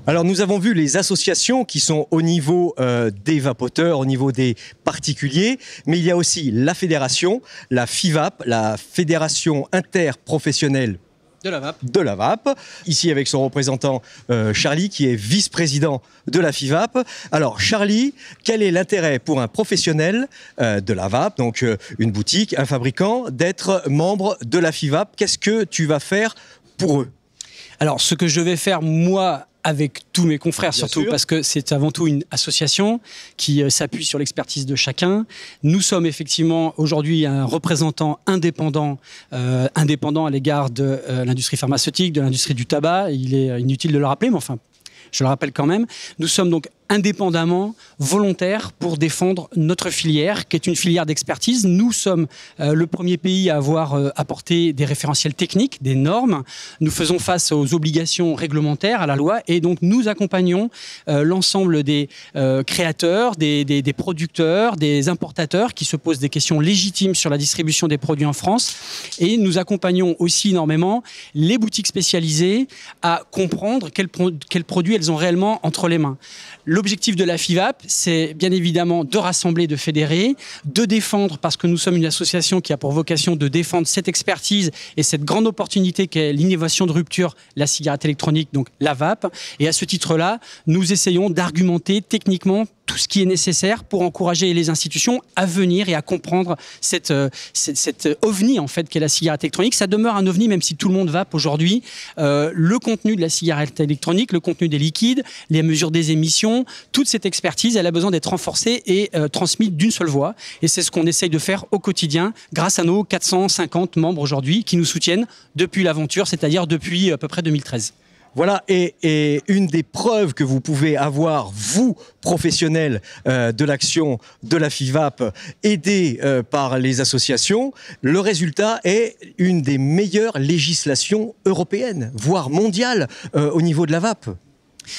Alors nous avons vu les associations qui sont au niveau des vapoteurs, au niveau des particuliers, mais il y a aussi la fédération, la FIVAP, la Fédération interprofessionnelle de la VAP, ici avec son représentant Charlie, qui est vice-président de la FIVAP. Alors Charlie, quel est l'intérêt pour un professionnel de la VAP, donc une boutique, un fabricant, d'être membre de la FIVAP? Qu'est-ce que tu vas faire pour eux? Alors ce que je vais faire, moi, avec tous mes confrères, bien surtout sûr. Parce que c'est avant tout une association qui s'appuie sur l'expertise de chacun. Nous sommes effectivement aujourd'hui un représentant indépendant à l'égard de l'industrie pharmaceutique, de l'industrie du tabac. Il est inutile de le rappeler, mais enfin, je le rappelle quand même. Nous sommes donc indépendamment, volontaires pour défendre notre filière, qui est une filière d'expertise. Nous sommes le premier pays à avoir apporté des référentiels techniques, des normes. Nous faisons face aux obligations réglementaires, à la loi, et donc nous accompagnons l'ensemble des créateurs, des producteurs, des importateurs qui se posent des questions légitimes sur la distribution des produits en France. Et nous accompagnons aussi énormément les boutiques spécialisées à comprendre quels produits elles ont réellement entre les mains. L'objectif de la FIVAP, c'est bien évidemment de rassembler, de fédérer, de défendre, parce que nous sommes une association qui a pour vocation de défendre cette expertise et cette grande opportunité qu'est l'innovation de rupture, la cigarette électronique, donc la VAP. Et à ce titre-là, nous essayons d'argumenter techniquement tout ce qui est nécessaire pour encourager les institutions à venir et à comprendre cette ovni en fait qu'est la cigarette électronique. Ça demeure un ovni même si tout le monde vape aujourd'hui. Le contenu de la cigarette électronique, le contenu des liquides, les mesures des émissions, toute cette expertise, elle a besoin d'être renforcée et transmise d'une seule voix. Et c'est ce qu'on essaye de faire au quotidien grâce à nos 450 membres aujourd'hui qui nous soutiennent depuis l'aventure, c'est-à-dire depuis à peu près 2013. Voilà, et une des preuves que vous pouvez avoir, vous, professionnels de l'action de la FIVAP, aidés par les associations, le résultat est une des meilleures législations européennes, voire mondiales, au niveau de la VAP.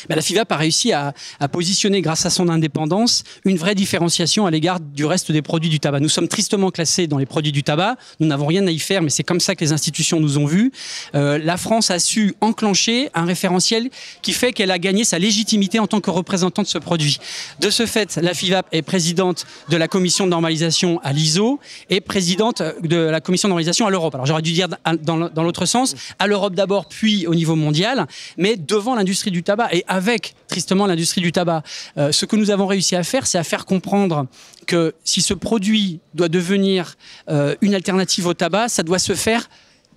La FIVAP a réussi à positionner, grâce à son indépendance, une vraie différenciation à l'égard du reste des produits du tabac. Nous sommes tristement classés dans les produits du tabac. Nous n'avons rien à y faire, mais c'est comme ça que les institutions nous ont vus. La France a su enclencher un référentiel qui fait qu'elle a gagné sa légitimité en tant que représentant de ce produit. De ce fait, la FIVAP est présidente de la commission de normalisation à l'ISO et présidente de la commission de normalisation à l'Europe. Alors j'aurais dû dire dans l'autre sens, à l'Europe d'abord, puis au niveau mondial, mais devant l'industrie du tabac. Et avec, tristement, l'industrie du tabac. Ce que nous avons réussi à faire, c'est à faire comprendre que si ce produit doit devenir une alternative au tabac, ça doit se faire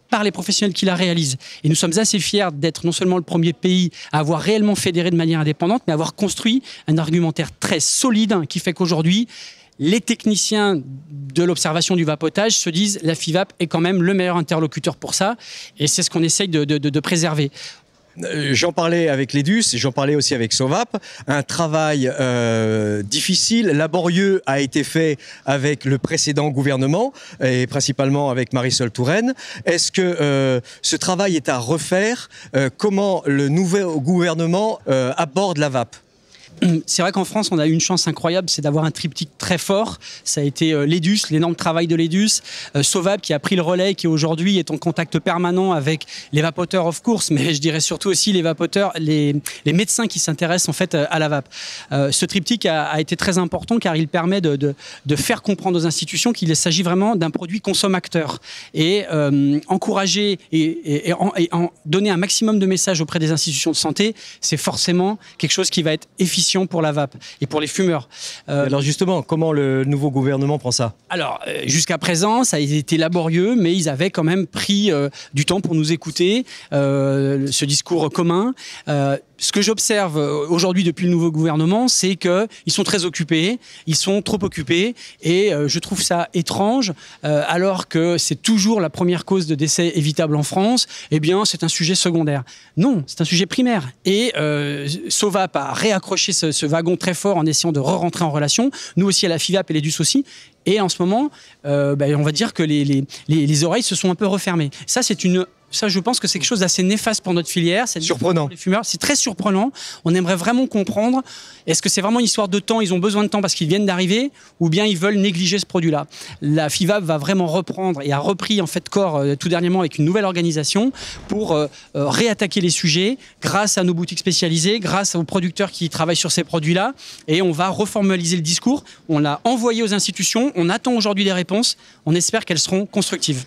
par les professionnels qui la réalisent. Et nous sommes assez fiers d'être non seulement le premier pays à avoir réellement fédéré de manière indépendante, mais à avoir construit un argumentaire très solide qui fait qu'aujourd'hui, les techniciens de l'observation du vapotage se disent la FIVAP est quand même le meilleur interlocuteur pour ça. Et c'est ce qu'on essaye de préserver. J'en parlais avec l'EDUS, j'en parlais aussi avec Sovap. Un travail difficile, laborieux a été fait avec le précédent gouvernement et principalement avec Marisol Touraine. Est-ce que ce travail est à refaire? Comment le nouveau gouvernement aborde la VAP? C'est vrai qu'en France, on a eu une chance incroyable, c'est d'avoir un triptyque très fort. Ça a été l'EDUS, l'énorme travail de l'EDUS, Sovap qui a pris le relais, qui aujourd'hui est en contact permanent avec les vapoteurs of course, mais je dirais surtout aussi les vapoteurs, les médecins qui s'intéressent en fait à la vape. Ce triptyque a été très important car il permet de faire comprendre aux institutions qu'il s'agit vraiment d'un produit consomme-acteur et encourager et donner un maximum de messages auprès des institutions de santé, c'est forcément quelque chose qui va être efficient pour la vape et pour les fumeurs. Alors justement, comment le nouveau gouvernement prend ça? Alors, jusqu'à présent, ça a été laborieux, mais ils avaient quand même pris du temps pour nous écouter, ce discours commun. Ce que j'observe aujourd'hui depuis le nouveau gouvernement, c'est qu'ils sont très occupés, ils sont trop occupés, et je trouve ça étrange, alors que c'est toujours la première cause de décès évitable en France, eh bien c'est un sujet secondaire. Non, c'est un sujet primaire. Et Sovap a réaccroché ce wagon très fort en essayant de re-rentrer en relation, nous aussi à la FIVAP et l'EDUS aussi. Et en ce moment, on va dire que les oreilles se sont un peu refermées. Ça, c'est une Ça, je pense que c'est quelque chose d'assez néfaste pour notre filière. Surprenant. Les fumeurs, c'est très surprenant. On aimerait vraiment comprendre, est-ce que c'est vraiment une histoire de temps, ils ont besoin de temps parce qu'ils viennent d'arriver, ou bien ils veulent négliger ce produit-là. La FIVAP va vraiment reprendre et a repris en fait corps tout dernièrement avec une nouvelle organisation pour réattaquer les sujets grâce à nos boutiques spécialisées, grâce aux producteurs qui travaillent sur ces produits-là. Et on va reformaliser le discours. On l'a envoyé aux institutions. On attend aujourd'hui des réponses. On espère qu'elles seront constructives.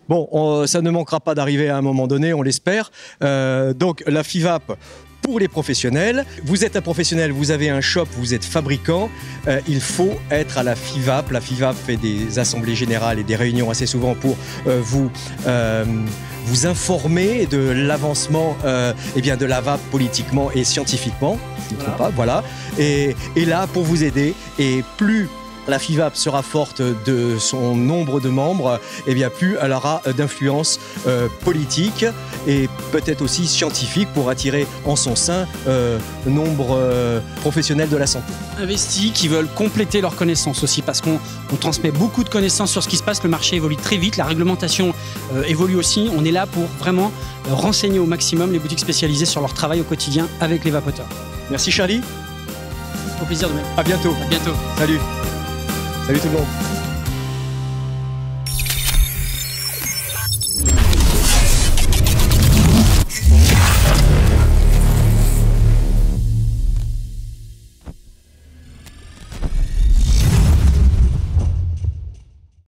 Bon, ça ne manquera pas d'arriver à un moment donné, on l'espère. Donc la FIVAP pour les professionnels. Vous êtes un professionnel, vous avez un shop, vous êtes fabricant. Il faut être à la FIVAP. La FIVAP fait des assemblées générales et des réunions assez souvent pour vous informer de l'avancement de la VAP politiquement et scientifiquement. Je ne me trompe pas, voilà. Et là, pour vous aider, et plus la FIVAP sera forte de son nombre de membres, et bien plus elle aura d'influence politique et peut-être aussi scientifique pour attirer en son sein nombre professionnels de la santé. Investis qui veulent compléter leurs connaissances aussi, parce qu'on transmet beaucoup de connaissances sur ce qui se passe, le marché évolue très vite, la réglementation évolue aussi. On est là pour vraiment renseigner au maximum les boutiques spécialisées sur leur travail au quotidien avec les vapoteurs. Merci Charlie. Au plaisir de même. À bientôt. À bientôt. Salut. Salut tout le monde.